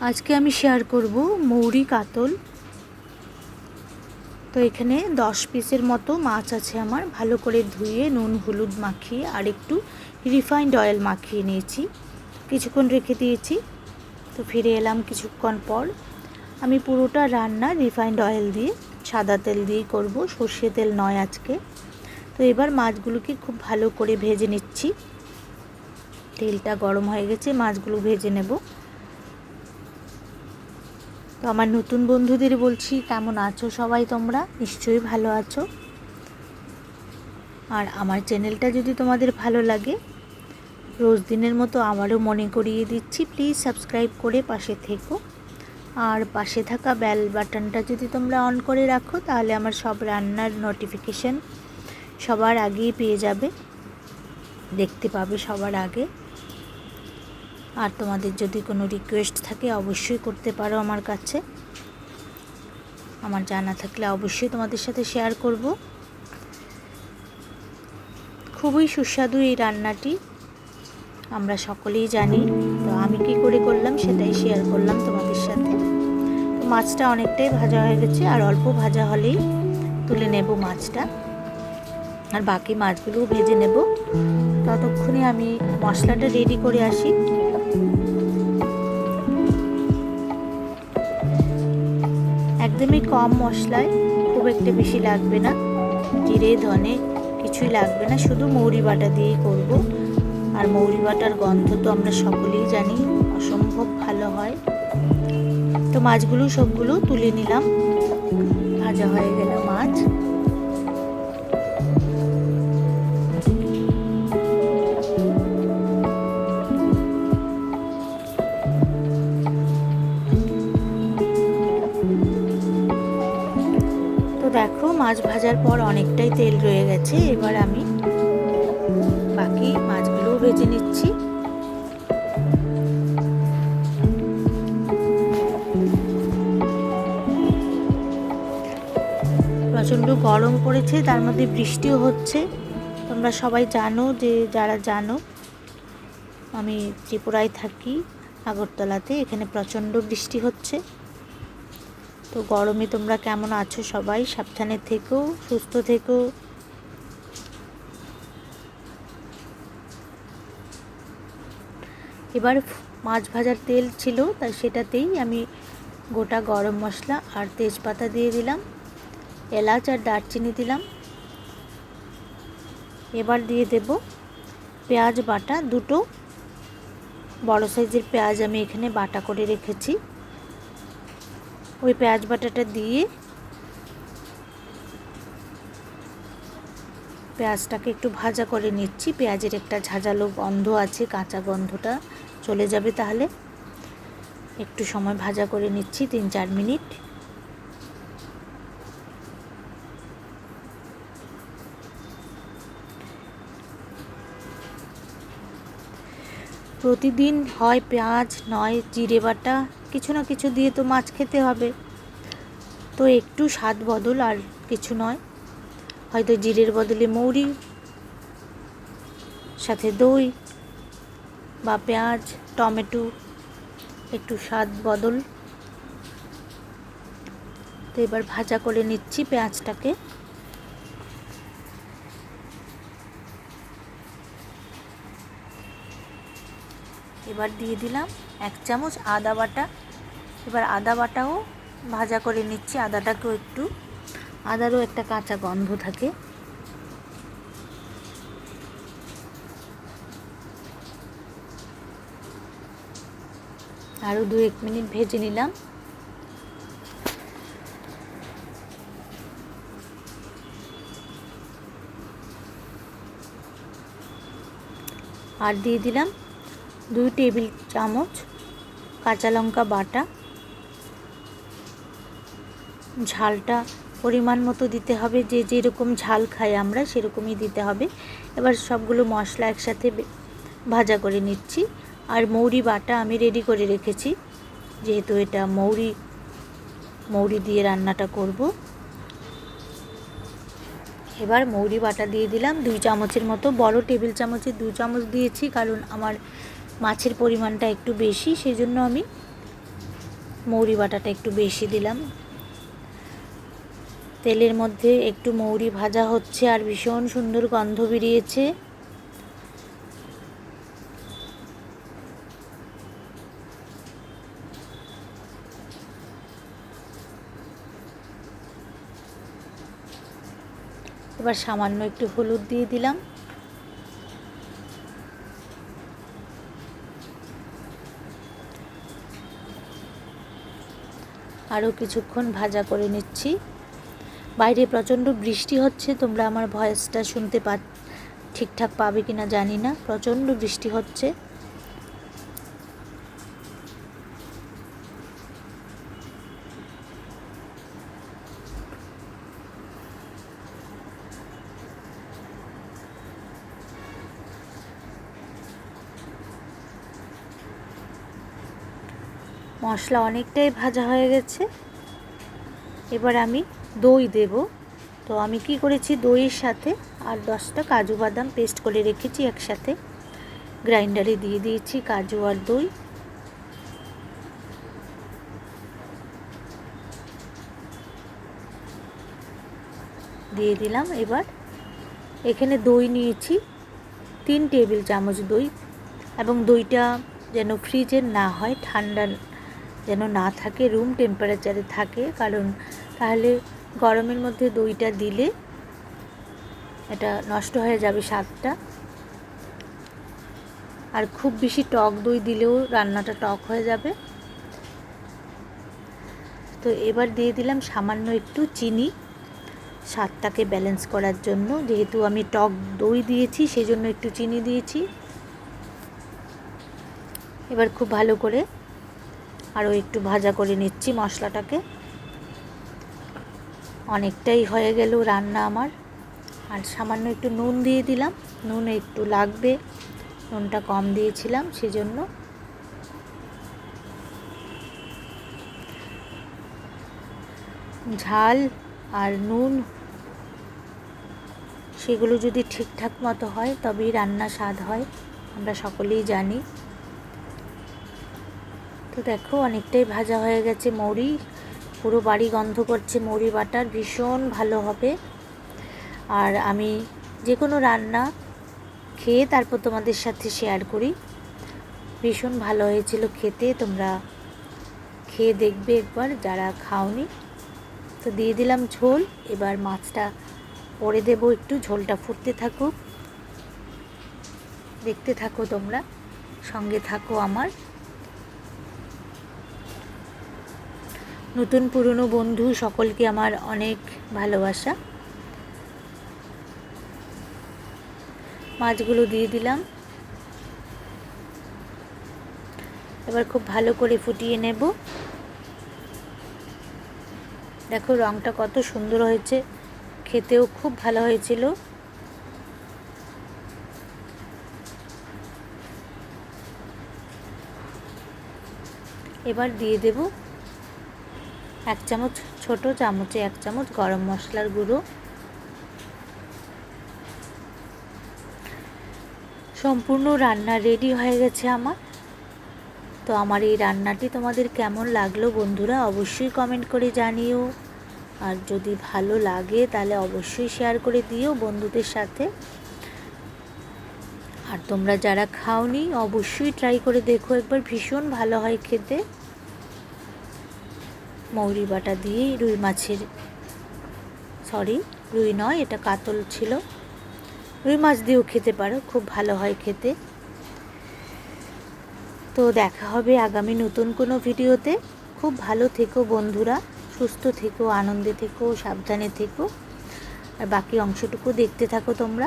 আজকে আমি শেয়ার করব মৌরি কাতল। তো এখানে 10 পিসের মতো মাছ আছে আমার, ভালো করে ধুয়ে নুন হলুদ মাখিয়ে আর একটু রিফাইন্ড অয়েল মাখিয়ে নিয়েছি, কিছুক্ষণ রেখে দিয়েছি। তো ফিরে এলাম কিছুক্ষণ পর। আমি পুরোটা রান্না রিফাইন্ড অয়েল দিয়ে, সাদা তেল দিয়েই করব, সর্ষে তেল নয় আজকে। তো এবার মাছগুলোকে খুব ভালো করে ভেজে নিচ্ছি। তেলটা গরম হয়ে গেছে, মাছগুলো ভেজে নেব। তো আমার নতুন বন্ধুদের বলছি, কেমন আছো সবাই? তোমরা নিশ্চয়ই ভালো আছো। আর আমার চ্যানেলটা যদি তোমাদের ভালো লাগে, রোজ দিনের মতো আবারও মনে করিয়ে দিচ্ছি, প্লিজ সাবস্ক্রাইব করে পাশে থেকো। আর পাশে থাকা বেল বাটনটা যদি তোমরা অন করে রাখো, তাহলে আমার সব রান্নার নোটিফিকেশান সবার আগেই পেয়ে যাবে, দেখতে পাবে সবার আগে। আর তোমাদের যদি কোনো রিকোয়েস্ট থাকে অবশ্যই করতে পারো আমার কাছে, আমার জানা থাকলে অবশ্যই তোমাদের সাথে শেয়ার করব। খুবই সুস্বাদু এই রান্নাটি, আমরা সকলেই জানি। তো আমি কি করে করলাম সেটাই শেয়ার করলাম তোমাদের সাথে। তো মাছটা অনেকটাই ভাজা হয়ে গেছে, আর অল্প ভাজা হলেই তুলে নেব মাছটা, আর বাকি মাছগুলোও ভেজে নেব। ততক্ষণে আমি মশলাটা রেডি করে আসি। একদমই কম মশলায়, খুব একটা বেশি লাগবে না, জিরে ধনে কিছুই লাগবে না, শুধু মৌরি বাটা দিয়েই করব। আর মৌরি বাটার গন্ধ তো আমরা সকলেই জানি, অসম্ভব ভালো হয়। তো মাছগুলো সবগুলো তুলে নিলাম, ভাজা হয়ে গেল মাছ। তো দেখো, মাছ ভাজার পর অনেকটাই তেল রয়ে গেছে। এবার আমি বাকি মাছগুলোও ভেজে নিচ্ছি। প্রচণ্ড গরম পড়েছে, তার মধ্যে বৃষ্টিও হচ্ছে। তোমরা সবাই জানো, যে যারা জানো, আমি ত্রিপুরায় থাকি, আগরতলাতে। এখানে প্রচণ্ড বৃষ্টি হচ্ছে। তো গরমে তোমরা কেমন আছো সবাই? সাবধানে থেকো, সুস্থ থেকো। এবার মাছ ভাজার তেল ছিল, তাই সেটাতেই আমি গোটা গরম মশলা আর তেজপাতা দিয়ে দিলাম, এলাচ আর দারচিনি দিলাম। এবার দিয়ে দেব পেঁয়াজ বাটা, দুটো বড় সাইজের পেঁয়াজ আমি এখানে বাটা করে রেখেছি। ওই পেঁয়াজ বাটাটা দিয়ে পেঁয়াজটাকে একটু ভাজা করে নিচ্ছি। পেঁয়াজের একটা ঝাঁঝালো গন্ধ আছে, কাঁচা গন্ধটা চলে যাবে তাহলে। একটু সময় ভাজা করে নিচ্ছি, 3-4 মিনিট। প্রতিদিন হয় পেঁয়াজ নয় জিরে বাটা, কিছু না কিছু দিয়ে তো মাছ খেতে হবে। তো একটু স্বাদ বদল, আর কিছু নয়। হয়তো জিরের বদলে মৌরি, সাথে দই বা পেঁয়াজ টমেটো, একটু স্বাদ বদল। তো এবার ভাজা করে নিচ্ছি পেঁয়াজটাকে। এবার দিয়ে দিলাম 1 চামচ আদা বাটা। এবার আদা বাটাও ভাজা করে নিচ্ছি। আদাটাকেও একটু, আদারও একটা কাঁচা গন্ধ থাকে। আরও 2-1 মিনিট ভেজে নিলাম। আর দিয়ে দিলাম 2 টেবিল চামচ কাঁচা লঙ্কা বাটা। ঝালটা পরিমাণ মতো দিতে হবে, যে যেরকম ঝাল খাই আমরা সেরকমই দিতে হবে। এবার সবগুলো মশলা একসাথে ভাজা করে নিচ্ছি। আর মৌরি বাটা আমি রেডি করে রেখেছি, যেহেতু এটা মৌরি দিয়ে রান্নাটা করব। এবার মৌরি বাটা দিয়ে দিলাম 2 চামচের মতো, বড় টেবিল চামচে 2 চামচ দিয়েছি, কারণ আমার মাছের পরিমাণটা একটু বেশি, সেই জন্য আমি মৌরি বাটাটা একটু বেশি দিলাম। তেলের মধ্যে একটু মৌরি ভাজা হচ্ছে আর ভীষণ সুন্দর গন্ধ বেরিয়েছে। এবার সামান্য একটু হলুদ দিয়ে দিলাম। আরও কিছুক্ষণ ভাজা করে নিচ্ছি। বাইরে প্রচণ্ড বৃষ্টি হচ্ছে, তোমরা আমার ভয়েসটা শুনতে ঠিকঠাক পাবে কিনা জানি না, প্রচণ্ড বৃষ্টি হচ্ছে। মশলা অনেকটাই ভাজা হয়ে গেছে। এবার আমি দই দেব। তো আমি কি করেছি, দইয়ের সাথে আর 10টা কাজু বাদাম পেস্ট করে রেখেছি, একসাথে গ্রাইন্ডারে দিয়ে দিয়েছি কাজু আর দই। দিয়ে দিলাম। এবার এখানে দই নিয়েছি 3 টেবিল চামচ দই, এবং দইটা যেন ফ্রিজের না হয়, ঠান্ডা যেন না থাকে, রুম টেম্পারেচারে থাকে, কারণ তাহলে গরমের মধ্যে দইটা দিলে এটা নষ্ট হয়ে যাবে স্বাদটা। আর খুব বেশি টক দই দিলেও রান্নাটা টক হয়ে যাবে। তো এবার দিয়ে দিলাম সামান্য একটু চিনি, স্বাদটাকে ব্যালেন্স করার জন্য। যেহেতু আমি টক দই দিয়েছি সেই জন্য একটু চিনি দিয়েছি। এবার খুব ভালো করে আরও একটু ভাজা করে নিচ্ছি মশলাটাকে। অনেকটাই হয়ে গেল রান্না আমার। আর সামান্য একটু নুন দিয়ে দিলাম, নুন একটু লাগবে, নুনটা কম দিয়েছিলাম সেজন্য। ঝাল আর নুন সেগুলো যদি ঠিকঠাক মতো হয় তবেই রান্না স্বাদ হয়, আমরা সকলেই জানি। তো দেখো অনেকটাই ভাজা হয়ে গেছে মৌরি, পুরো বাড়ি গন্ধ করছে মৌরি বাটার, ভীষণ ভালো হবে। আর আমি যে কোনো রান্না খেয়ে তারপর তোমাদের সাথে শেয়ার করি। ভীষণ ভালো হয়েছিল খেতে, তোমরা খেয়ে দেখবে একবার যারা খাওনি। তো দিয়ে দিলাম ঝোল। এবার মাছটা পরে দেবো একটু, ঝোলটা ফুটতে থাকুক, দেখতে থাকো তোমরা, সঙ্গে থাকো আমার। নতুন পুরনো বন্ধু সকলকে আমার অনেক ভালোবাসা। মাছগুলো দিয়ে দিলাম। এবার খুব ভালো করে ফুটিয়ে নেব। দেখো রঙটা কত সুন্দর হয়েছে, খেতেও খুব ভালো হয়েছিল। এবার দিয়ে দেব 1 চামচ, ছোট চামচে 1 চামচ গরম মশলার গুঁড়ো। সম্পূর্ণ রান্না রেডি হয়ে গেছে আমার। তো আমার এই রান্নাটি তোমাদের কেমন লাগলো বন্ধুরা অবশ্যই কমেন্ট করে জানিও। আর যদি ভালো লাগে তাহলে অবশ্যই শেয়ার করে দিও বন্ধুদের সাথে। আর তোমরা যারা খাওনি অবশ্যই ট্রাই করে দেখো একবার, ভীষণ ভালো হয় খেতে। মৌরি বাটা দিয়ে রুই মাছের, সরি রুই নয় এটা কাতল ছিল, রুই মাছ দিয়েও খেতে পারো, খুব ভালো হয় খেতে। তো দেখা হবে আগামী নতুন কোনো ভিডিওতে। খুব ভালো থেকো বন্ধুরা, সুস্থ থেকো, আনন্দে থেকো, সাবধানে থেকো। আর বাকি অংশটুকু দেখতে থাকো তোমরা।